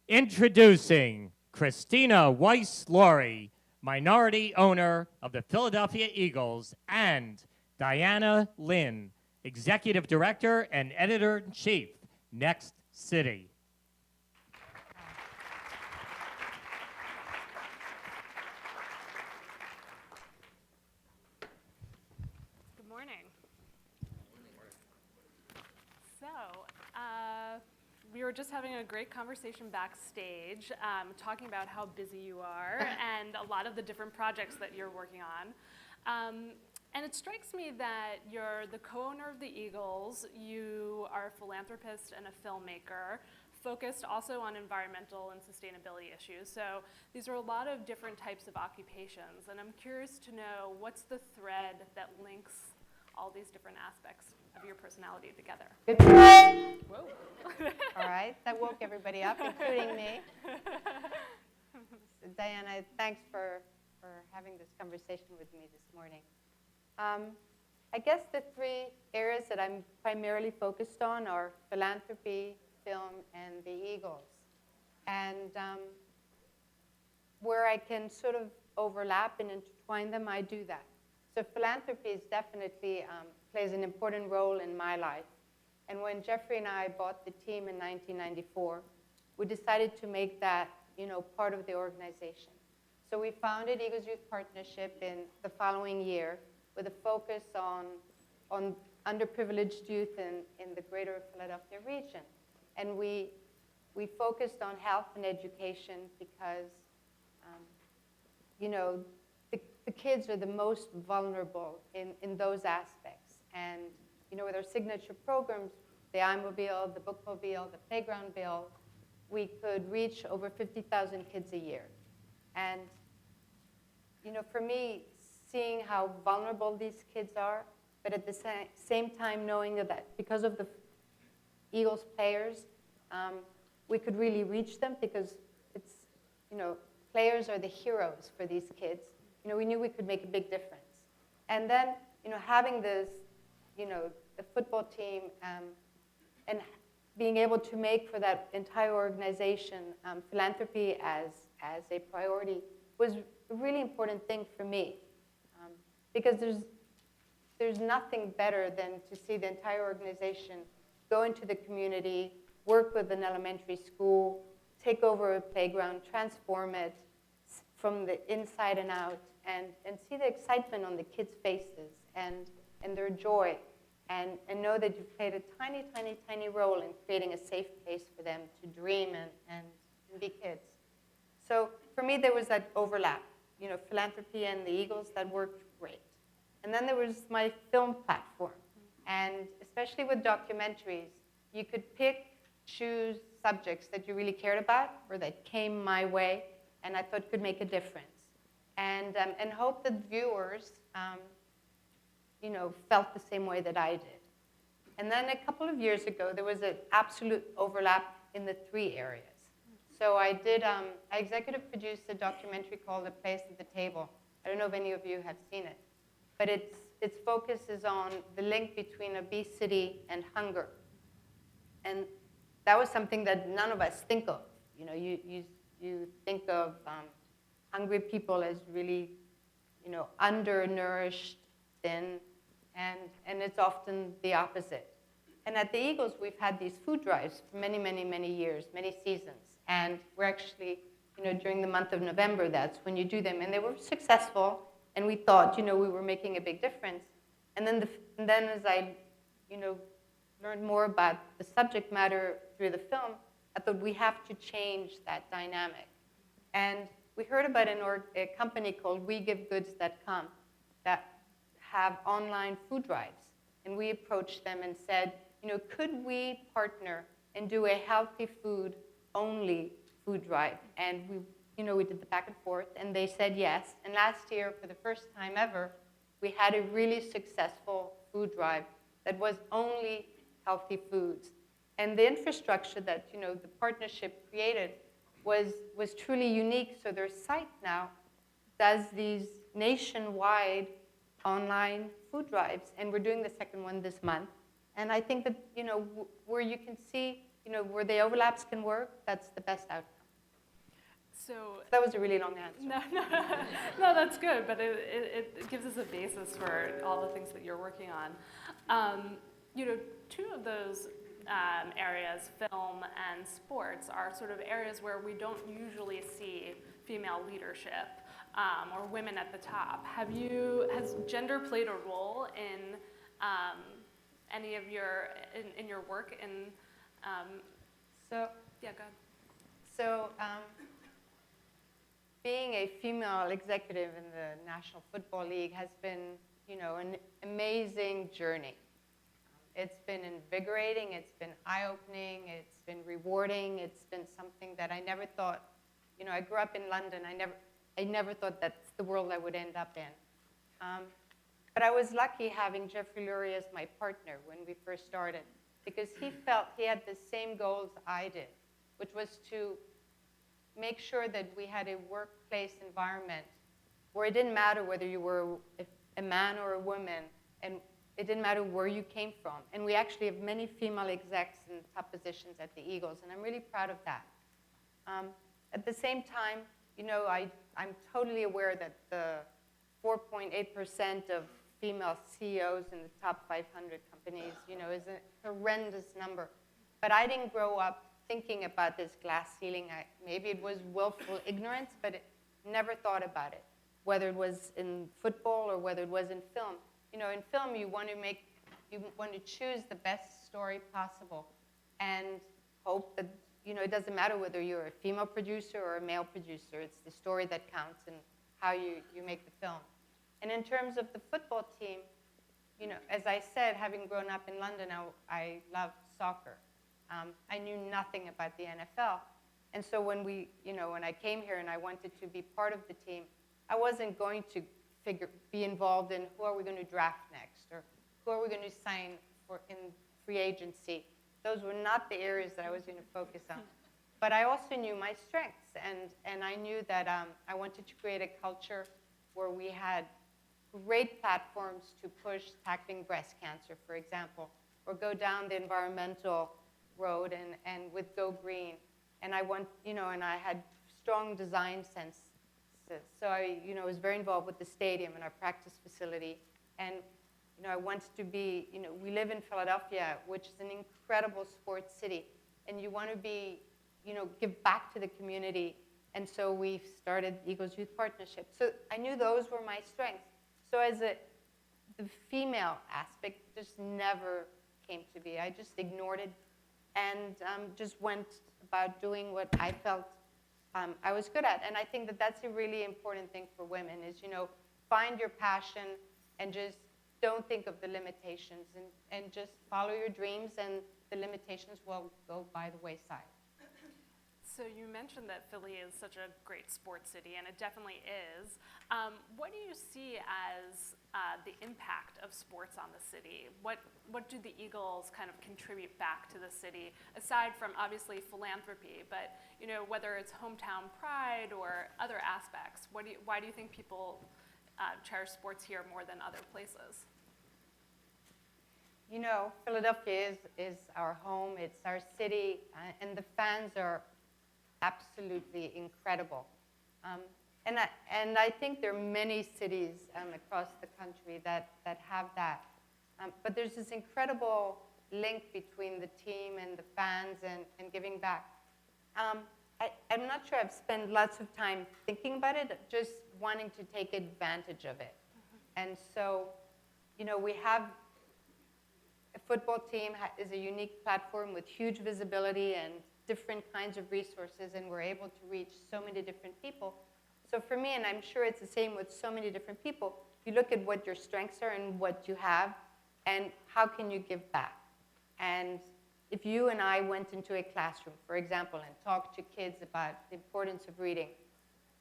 Introducing Christina Lurie, minority owner of the Philadelphia Eagles, and Diana Lynn, executive director and editor-in-chief, Next City. Good morning. So, we were just having a great conversation backstage, talking about how busy you are and a lot of the different projects that you're working on. And it strikes me that you're the co-owner of the Eagles, you are a philanthropist and a filmmaker, focused also on environmental and sustainability issues. So these are a lot of different types of occupations, and I'm curious to know what's the thread that links all these different aspects of your personality together. Good morning. Whoa. All right, that woke everybody up, including me. So Diana, thanks for having this conversation with me this morning. I guess the three areas that I'm primarily focused on are philanthropy, film, and the Eagles. And where I can sort of overlap and intertwine them, I do that. So philanthropy is definitely plays an important role in my life. And when Jeffrey and I bought the team in 1994, we decided to make that, part of the organization. So we founded Eagles Youth Partnership in the following year with a focus on underprivileged youth in the greater Philadelphia region. And we focused on health and education because, the kids are the most vulnerable in those aspects. And, with our signature programs, the iMobile, the Bookmobile, the Playground Bill, we could reach over 50,000 kids a year. And, for me, seeing how vulnerable these kids are, but at the same time knowing that because of the Eagles players, we could really reach them because it's, players are the heroes for these kids. We knew we could make a big difference. And then, having this, the football team and being able to make for that entire organization philanthropy as a priority was a really important thing for me. Because there's nothing better than to see the entire organization go into the community, work with an elementary school, take over a playground, transform it from the inside and out, and see the excitement on the kids' faces and their joy, and know that you've played a tiny, tiny, tiny role in creating a safe place for them to dream and be kids. So for me, there was that overlap, philanthropy and the Eagles, that worked great. And then there was my film platform. And especially with documentaries, you could choose subjects that you really cared about or that came my way and I thought could make a difference. And hope that viewers, felt the same way that I did. And then a couple of years ago, there was an absolute overlap in the three areas. So I executive produced a documentary called A Place at the Table. I don't know if any of you have seen it, but its focus is on the link between obesity and hunger. And that was something that none of us think of. You think of hungry people as really, undernourished, thin, and it's often the opposite. And at the Eagles, we've had these food drives for many, many, many years, many seasons. And we're actually, during the month of November, that's when you do them. And they were successful, and we thought, we were making a big difference. And then as I, learned more about the subject matter through the film, I thought we have to change that dynamic. And we heard about a company called WeGiveGoods.com that have online food drives. And we approached them and said, could we partner and do a healthy food only food drive? And we did the back and forth, and they said yes. And last year, for the first time ever, we had a really successful food drive that was only healthy foods. And the infrastructure that the partnership created was truly unique. So their site now does these nationwide online food drives, and we're doing the second one this month. And I think that where you can see where the overlaps can work, that's the best outcome. So That was a really long answer. no, that's good, but it gives us a basis for all the things that you're working on. Two of those areas, film and sports, are sort of areas where we don't usually see female leadership or women at the top. Has gender played a role in any of your work in? So Yeah, go ahead. So being a female executive in the National Football League has been, an amazing journey. It's been invigorating, it's been eye-opening, it's been rewarding, it's been something that I never thought, I grew up in London, I never thought that's the world I would end up in. But I was lucky having Jeffrey Lurie as my partner when we first started, because he felt he had the same goals I did, which was to make sure that we had a workplace environment where it didn't matter whether you were a man or a woman, and it didn't matter where you came from. And we actually have many female execs in top positions at the Eagles, and I'm really proud of that. At the same time, I'm totally aware that the 4.8% of female CEOs in the top 500 companies, is a horrendous number. But I didn't grow up thinking about this glass ceiling. Maybe it was willful ignorance, but never thought about it, whether it was in football or whether it was in film. In film, you want to choose the best story possible and hope that, it doesn't matter whether you're a female producer or a male producer. It's the story that counts and how you make the film. And in terms of the football team, as I said, having grown up in London, I loved soccer. I knew nothing about the NFL. And so when I came here and I wanted to be part of the team, I wasn't going to be involved in who are we going to draft next or who are we going to sign for in free agency. Those were not the areas that I was going to focus on. But I also knew my strengths, and I knew that I wanted to create a culture where we had great platforms to push tackling breast cancer, for example, or go down the environmental road and with Go Green. And I had strong design sense. So I was very involved with the stadium and our practice facility. And, I wanted to be, we live in Philadelphia, which is an incredible sports city. And you want to be, give back to the community. And so we started Eagles Youth Partnership. So I knew those were my strengths. So the female aspect just never came to be. I just ignored it and just went about doing what I felt I was good at. And I think that that's a really important thing for women is, find your passion and just don't think of the limitations and just follow your dreams and the limitations will go by the wayside. So you mentioned that Philly is such a great sports city, and it definitely is. What do you see as the impact of sports on the city? What do the Eagles kind of contribute back to the city, aside from obviously philanthropy, but whether it's hometown pride or other aspects? Why do you think people cherish sports here more than other places? Philadelphia is our home, it's our city, and the fans are absolutely incredible. And I think there are many cities across the country that have that. But there's this incredible link between the team and the fans and giving back. I'm not sure I've spent lots of time thinking about it, just wanting to take advantage of it. Mm-hmm. And so, we have a football team is a unique platform with huge visibility and different kinds of resources, and we're able to reach so many different people. So for me, and I'm sure it's the same with so many different people, you look at what your strengths are and what you have, and how can you give back. And if you and I went into a classroom, for example, and talked to kids about the importance of reading,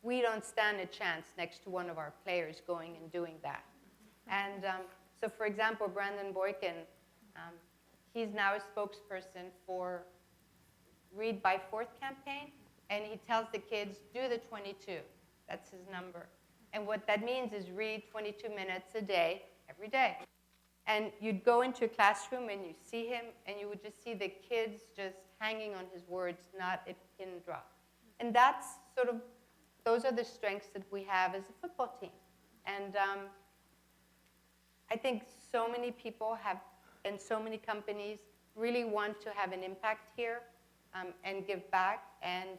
we don't stand a chance next to one of our players going and doing that. And so for example, Brandon Boykin, he's now a spokesperson for Read by Fourth campaign, and he tells the kids, do the 22. That's his number. And what that means is read 22 minutes a day, every day. And you'd go into a classroom and you see him, and you would just see the kids just hanging on his words, not a pin drop. And that's sort of, those are the strengths that we have as a football team. And I think so many people have, and so many companies really want to have an impact here and give back, and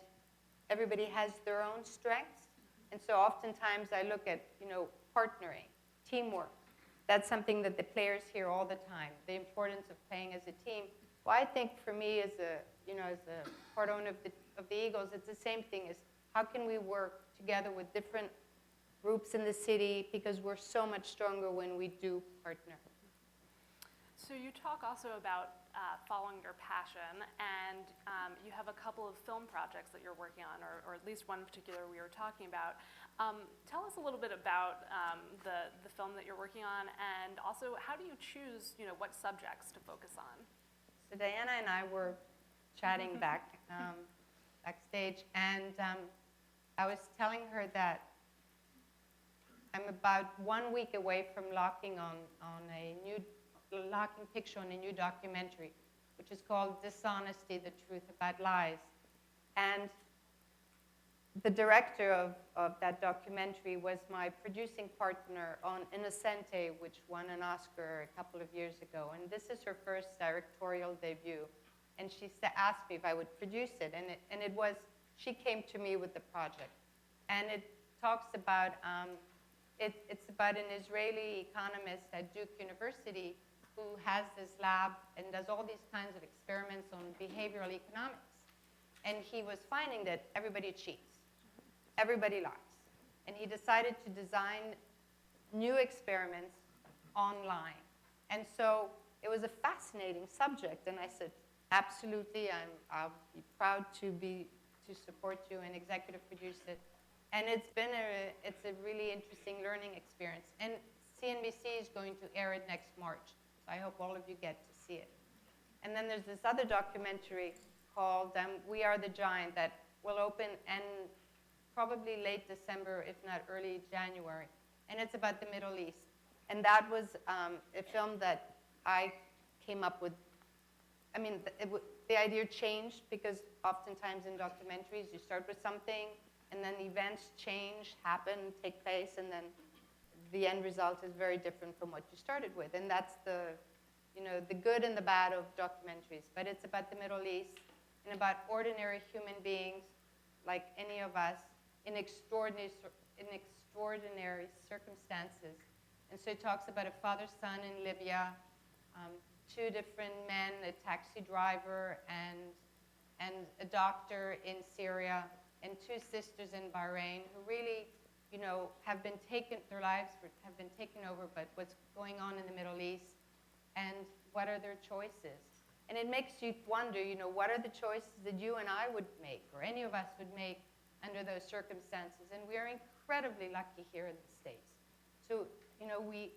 everybody has their own strengths. And so oftentimes I look at, partnering, teamwork. That's something that the players hear all the time, the importance of playing as a team. Well, I think for me as a part owner of the Eagles, it's the same thing as how can we work together with different groups in the city, because we're so much stronger when we do partner. So you talk also about following your passion, and you have a couple of film projects that you're working on, or at least one in particular we were talking about. Tell us a little bit about the film that you're working on, and also how do you choose what subjects to focus on? So Diana and I were chatting backstage, and I was telling her that I'm about 1 week away from locking picture on a new documentary, which is called Dishonesty, the Truth About Lies. And the director of that documentary was my producing partner on Innocente, which won an Oscar a couple of years ago. And this is her first directorial debut. And she asked me if I would produce it. And it was, she came to me with the project. And it talks about, it's about an Israeli economist at Duke University who has this lab and does all these kinds of experiments on behavioral economics. And he was finding that everybody cheats. Everybody lies. And he decided to design new experiments online. And so it was a fascinating subject. And I said, absolutely, I'll be proud to support you and executive produce it. And it's a really interesting learning experience. And CNBC is going to air it next March. So I hope all of you get to see it. And then there's this other documentary called We Are the Giant that will open in probably late December, if not early January. And it's about the Middle East. And that was a film that I came up with. I mean, the idea changed because oftentimes in documentaries you start with something and then events change, happen, take place, and then the end result is very different from what you started with. And that's the good and the bad of documentaries. But it's about the Middle East and about ordinary human beings like any of us in extraordinary circumstances. And so it talks about a father-son in Libya, two different men, a taxi driver and a doctor in Syria, and two sisters in Bahrain who really their lives have been taken over, but what's going on in the Middle East and what are their choices. And it makes you wonder, what are the choices that you and I would make, or any of us would make under those circumstances. And we are incredibly lucky here in the States. So, we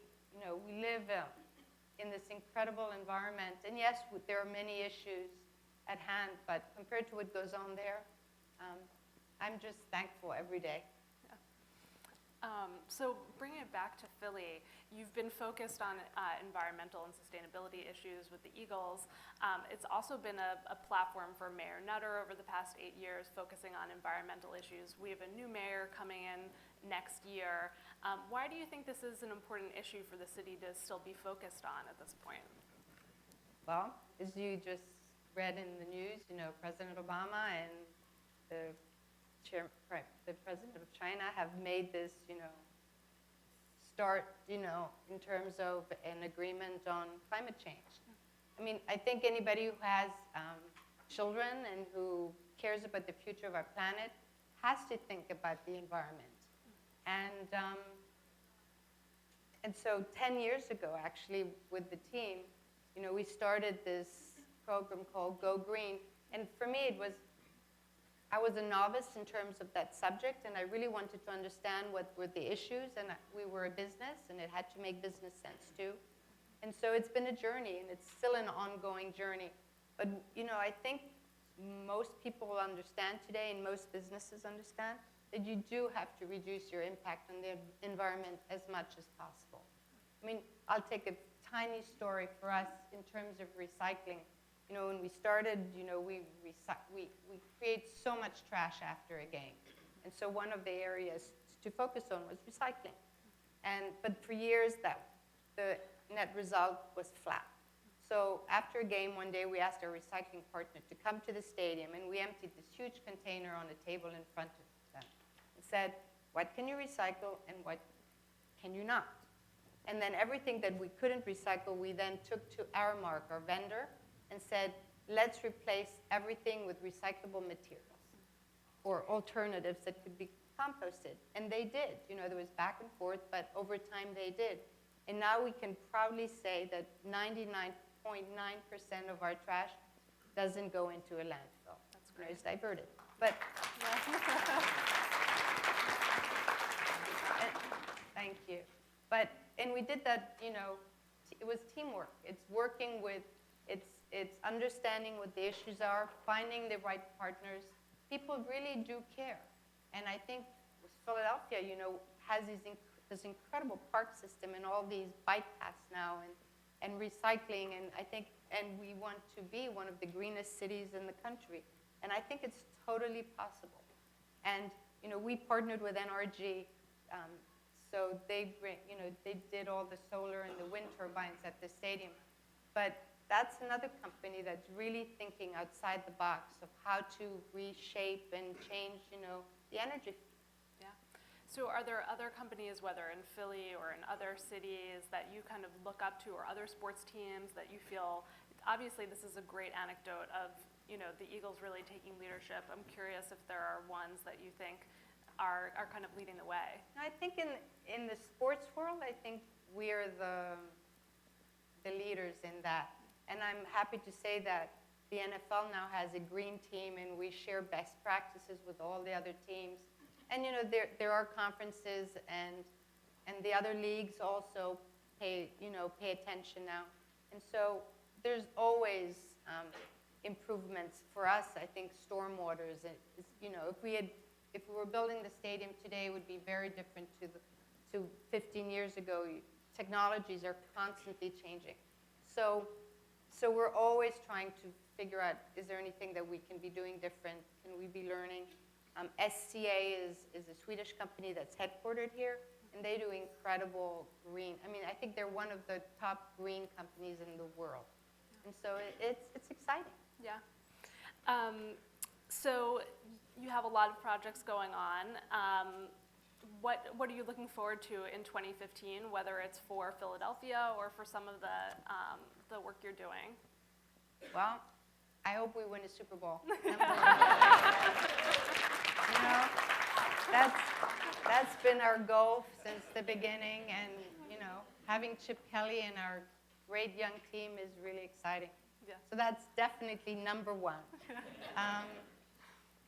live in this incredible environment. And yes, there are many issues at hand, but compared to what goes on there, I'm just thankful every day. So bringing it back to Philly, you've been focused on environmental and sustainability issues with the Eagles. It's also been a platform for Mayor Nutter over the past 8 years, focusing on environmental issues. We have a new mayor coming in next year. Why do you think this is an important issue for the city to still be focused on at this point? Well, as you just read in the news, President Obama and the president of China have made this, start, in terms of an agreement on climate change. I mean, I think anybody who has children and who cares about the future of our planet has to think about the environment. And so 10 years ago, actually, with the team, we started this program called Go Green. And for me, I was a novice in terms of that subject, and I really wanted to understand what were the issues, and we were a business, and it had to make business sense too. And so it's been a journey, and it's still an ongoing journey. But, I think most people understand today, and most businesses understand, that you do have to reduce your impact on the environment as much as possible. I mean, I'll take a tiny story for us in terms of recycling. You know, when we started, you know, we create so much trash after a game. And so one of the areas to focus on was recycling. But for years, the net result was flat. So after a game one day, we asked our recycling partner to come to the stadium, and we emptied this huge container on a table in front of them and said, what can you recycle and what can you not? And then everything that we couldn't recycle, we then took to Aramark, our vendor, and said, let's replace everything with recyclable materials or alternatives that could be composted. And they did. You know, there was back and forth, but over time they did. And now we can proudly say that 99.9% of our trash doesn't go into a landfill. That's great. It's diverted. But thank you. And we did that, you know, it was teamwork. It's working with, it's understanding what the issues are, finding the right partners. People really do care. And I think Philadelphia, you know, has this incredible park system and all these bike paths now and recycling. And I think, and we want to be one of the greenest cities in the country. And I think it's totally possible. And, you know, we partnered with NRG. So they did all the solar and the wind turbines at the stadium. But that's another company that's really thinking outside the box of how to reshape and change, you know, the energy. Yeah. So are there other companies, whether in Philly or in other cities, that you kind of look up to, or other sports teams that you feel, obviously this is a great anecdote of, you know, the Eagles really taking leadership. I'm curious if there are ones that you think are kind of leading the way. I think in the sports world, I think we're the leaders in that. And I'm happy to say that the NFL now has a green team, and we share best practices with all the other teams. And you know, there are conferences, and the other leagues also pay attention now. And so there's always improvements for us. I think stormwaters, you know, if we were building the stadium today, it would be very different to 15 years ago. Technologies are constantly changing. So we're always trying to figure out, is there anything that we can be doing different? Can we be learning? SCA is a Swedish company that's headquartered here, and they do incredible green. I mean, I think they're one of the top green companies in the world. And so it's exciting. Yeah. So you have a lot of projects going on. What are you looking forward to in 2015, whether it's for Philadelphia or for some of the work you're doing? Well, I hope we win a Super Bowl. You know, that's been our goal since the beginning, and you know, having Chip Kelly and our great young team is really exciting. Yeah. So that's definitely number one.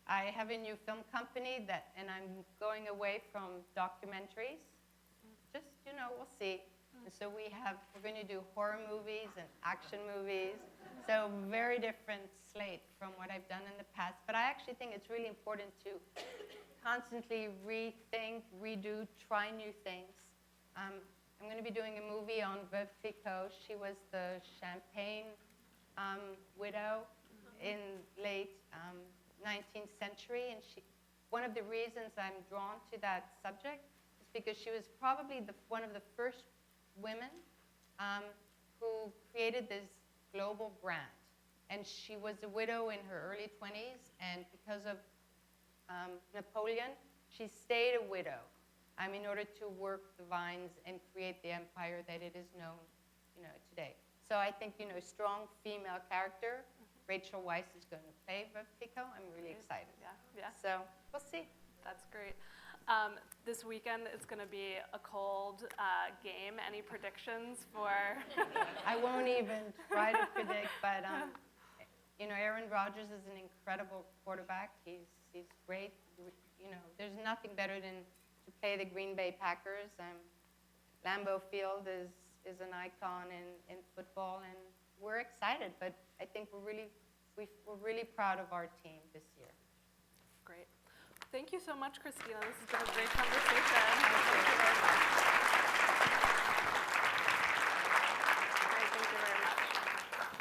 I have a new film company and I'm going away from documentaries. Just, you know, we'll see. And so we're going to do horror movies and action movies. So very different slate from what I've done in the past. But I actually think it's really important to constantly rethink, redo, try new things. I'm going to be doing a movie on Veuve Clicquot. She was the Champagne widow in late 19th century, and one of the reasons I'm drawn to that subject is because she was probably one of the first women who created this global brand. And she was a widow in her early 20s, and because of Napoleon, she stayed a widow in order to work the vines and create the empire that it is known, you know, today. So I think, you know, strong female character. Rachel Weisz is going to play Veuve Clicquot. I'm really excited. Yeah. So we'll see. That's great. This weekend it's going to be a cold game. Any predictions for? I won't even try to predict, but you know, Aaron Rodgers is an incredible quarterback. He's great. You know, there's nothing better than to play the Green Bay Packers. Lambeau Field is an icon in football, and we're excited. But I think we're really proud of our team this year. Great. Thank you so much, Christina. This has been a great conversation. Thank you very much. Thank you very much.